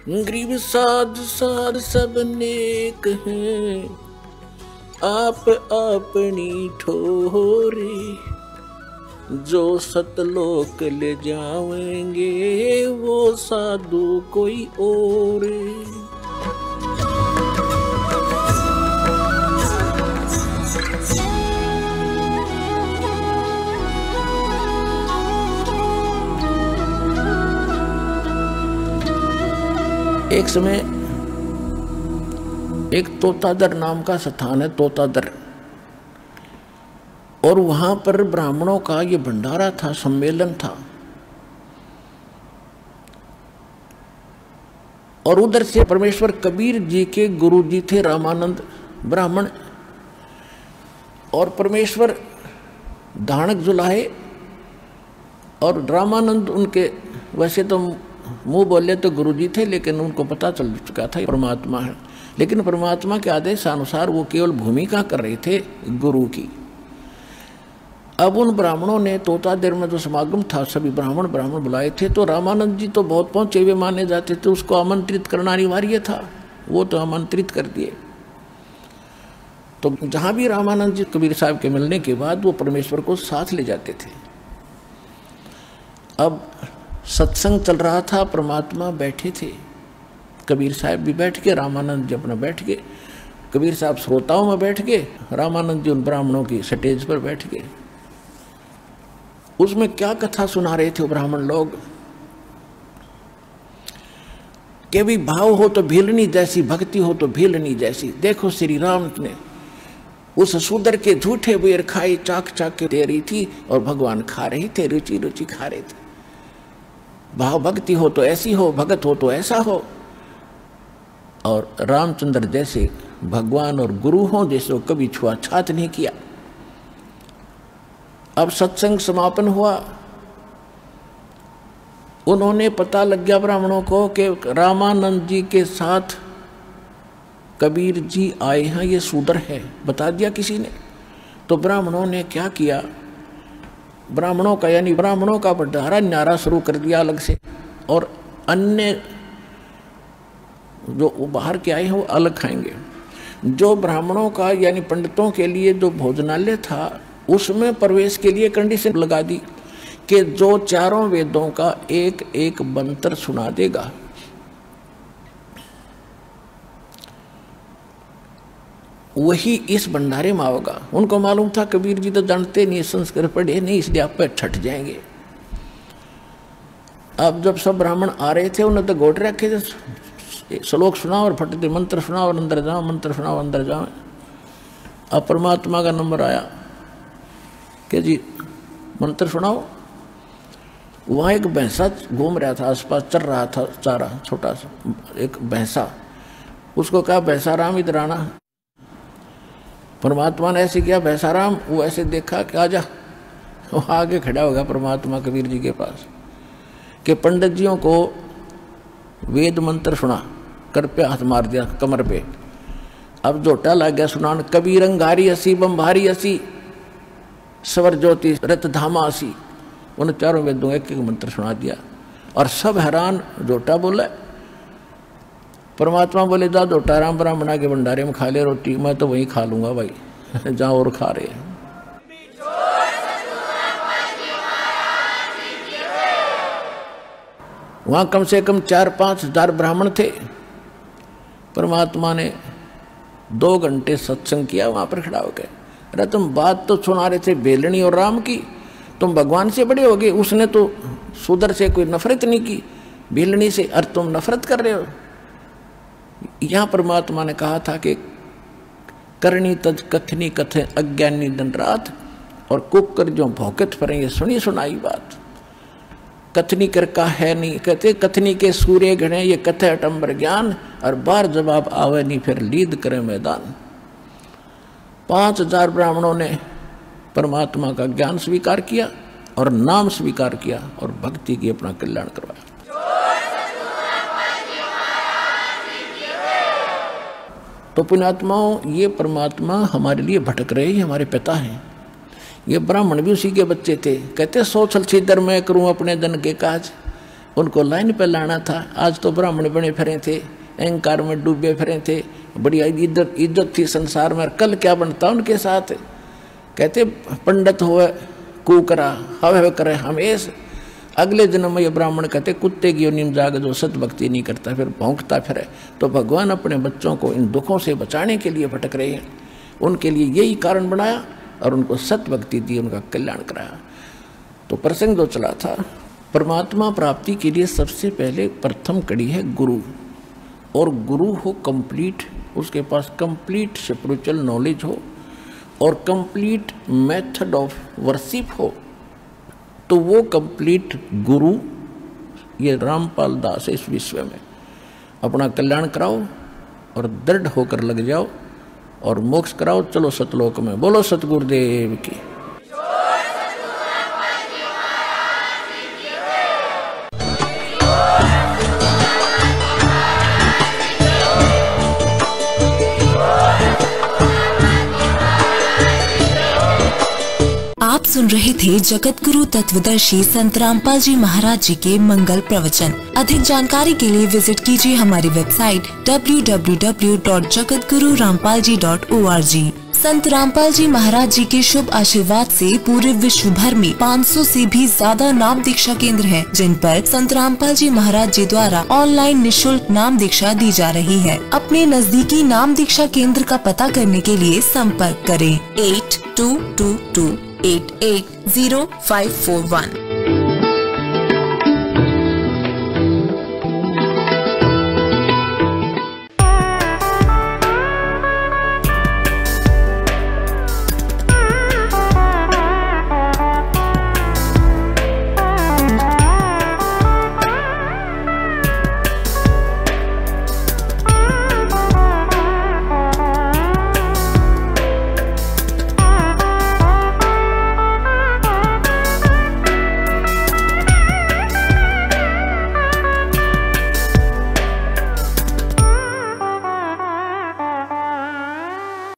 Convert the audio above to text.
गरीब साध साध सब नेक हैं, आप अपनी ठोरे, जो सतलोक ले जाएंगे वो साधु कोई और। एक समय एक तोतादर नाम का स्थान है, तोतादर, और वहां पर ब्राह्मणों का ये भंडारा था, सम्मेलन था। और उधर से परमेश्वर कबीर जी के गुरु जी थे रामानंद ब्राह्मण, और परमेश्वर धानक जुलाहे, और रामानंद उनके वैसे तो मुंह बोले तो गुरु जी थे, लेकिन उनको पता चल चुका था परमात्मा है। लेकिन परमात्मा के आदेश अनुसार वो केवल भूमिका कर रहे थे गुरु की। अब उन ब्राह्मणों ने तोतादेर में जो समागम था, सभी ब्राह्मण बुलाए थे, तो रामानंद जी तो बहुत पहुंचे हुए माने जाते थे, उसको आमंत्रित करना अनिवार्य था। वो तो आमंत्रित कर दिए। तो जहां भी रामानंद जी कबीर साहब के मिलने के बाद वो परमेश्वर को साथ ले जाते थे। अब सत्संग चल रहा था, परमात्मा बैठे थे, कबीर साहब भी बैठ के, रामानंद जी अपना बैठ गए, कबीर साहब श्रोताओं में बैठ गए, रामानंद जी उन ब्राह्मणों की स्टेज पर बैठ गए। उसमें क्या कथा सुना रहे थे वो ब्राह्मण लोग कि भी भाव हो तो भीलनी जैसी, भक्ति हो तो भीलनी जैसी। देखो श्री राम ने उस शूद्र के झूठे बेर खाए, चाक चाक के दे रही थी, और भगवान खा रहे थे, रुचि रुचि खा रहे थे। भाव भक्ति हो तो ऐसी हो, भगत हो तो ऐसा हो। और रामचंद्र जैसे भगवान और गुरु हो, जैसे कभी छुआछात नहीं किया। अब सत्संग समापन हुआ, उन्होंने पता लग गया ब्राह्मणों को कि रामानंद जी के साथ कबीर जी आए हैं, ये शूद्र है, बता दिया किसी ने। तो ब्राह्मणों ने क्या किया, ब्राह्मणों का यानी ब्राह्मणों का भंडारा न्यारा शुरू कर दिया अलग से, और अन्य जो बाहर के आए हैं वो अलग खाएंगे। जो ब्राह्मणों का यानी पंडितों के लिए जो भोजनालय था, उसमें प्रवेश के लिए कंडीशन लगा दी कि जो चारों वेदों का एक एक मंत्र सुना देगा, वही इस भंडारे में आओगा। उनको मालूम था कबीर जी तो जानते नहीं, संस्कृत पढ़े नहीं, इसलिए आप पे छट जाएंगे। अब जब सब ब्राह्मण आ रहे थे, उन्होंने तो गोट रखे थे, श्लोक सुनाओ और फटते मंत्र सुनाओ और अंदर जाओ, मंत्र सुनाओ अंदर जाओ। अब परमात्मा का नंबर आया कि जी मंत्र सुनाओ। वहाँ एक भैंसा घूम रहा था, आसपास चल रहा था चारा, छोटा सा एक भैंसा। उसको कहा भैंसाराम इधर आना। परमात्मा ने ऐसे किया, भैंसाराम, वो ऐसे देखा कि आजा। वो आगे खड़ा होगा परमात्मा कबीर जी के पास कि पंडित जियों को वेद मंत्र सुना, कर पे हाथ मार दिया कमर पे। अब जोटा लग गया सुनान, कबीर अंगारी असी बम्भारी असी स्वर ज्योति रत धामा असी। उन चारों वेदों एक एक मंत्र सुना दिया और सब हैरान। जोटा बोला, परमात्मा बोले जा जोटा राम ब्राह्मणा के भंडारे में खा ले रोटी, मैं तो वहीं खा लूंगा भाई जहां और खा रहे हैं। वहां कम से कम 4-5 हजार ब्राह्मण थे। परमात्मा ने 2 घंटे सत्संग किया वहां पर खड़ा होकर। अरे तुम बात तो सुना रहे थे बेलनी और राम की, तुम भगवान से बड़े हो गए। उसने तो शूद्र से कोई नफरत नहीं की, बेलनी से, और तुम नफरत कर रहे हो। यहां परमात्मा ने कहा था कि करनी तज कथनी कथे अज्ञानी दिन रात, और कुकर जो भौकत पर ये सुनी सुनाई बात। कथनी कर का है नहीं, कहते कथनी के सूर्य घने ये कथे अटंबर ज्ञान, और बार जवाब आवे नहीं फिर लीद करे मैदान। 5000 ब्राह्मणों ने परमात्मा का ज्ञान स्वीकार किया और नाम स्वीकार किया और भक्ति की अपना कल्याण करवाया। तो पुण्यात्माओं, ये परमात्मा हमारे लिए भटक रहे हैं, हमारे पिता हैं। ये ब्राह्मण भी उसी के बच्चे थे। कहते 100 छल छिद्र मैं करूं अपने धन के काज, उनको लाइन पे लाना था। आज तो ब्राह्मण बने फिरे थे, अहंकार में डूबे फिरे थे, बड़ी इज्जत थी संसार में। कल क्या बनता उनके साथ? कहते पंडित हो कुकरा हवे करे हमेश। अगले जन्म में ये ब्राह्मण कहते कुत्ते की योनि में जाकर जो सत भक्ति नहीं करता फिर भौंकता फिरे। तो भगवान अपने बच्चों को इन दुखों से बचाने के लिए भटक रहे हैं, उनके लिए यही कारण बनाया और उनको सत भक्ति दी, उनका कल्याण कराया। तो प्रसंग जो चला था, परमात्मा प्राप्ति के लिए सबसे पहले प्रथम कड़ी है गुरु। और गुरु हो कंप्लीट, उसके पास कंप्लीट स्पिरिचुअल नॉलेज हो और कंप्लीट मेथड ऑफ वर्शिप हो, तो वो कंप्लीट गुरु ये रामपाल दास है। इस विश्व में अपना कल्याण कराओ और दृढ़ होकर लग जाओ और मोक्ष कराओ। चलो सतलोक में। बोलो सतगुरुदेव की। आप सुन रहे थे जगत गुरु तत्वदर्शी संत रामपाल जी महाराज जी के मंगल प्रवचन। अधिक जानकारी के लिए विजिट कीजिए हमारी वेबसाइट www.jagatgururampalji.org। संत रामपाल जी महाराज जी के शुभ आशीर्वाद से पूरे विश्व भर में 500 से भी ज्यादा नाम दीक्षा केंद्र हैं, जिन पर संत रामपाल जी महाराज जी द्वारा ऑनलाइन निशुल्क नाम दीक्षा दी जा रही है। अपने नजदीकी नाम दीक्षा केंद्र का पता करने के लिए संपर्क करें 8222880541।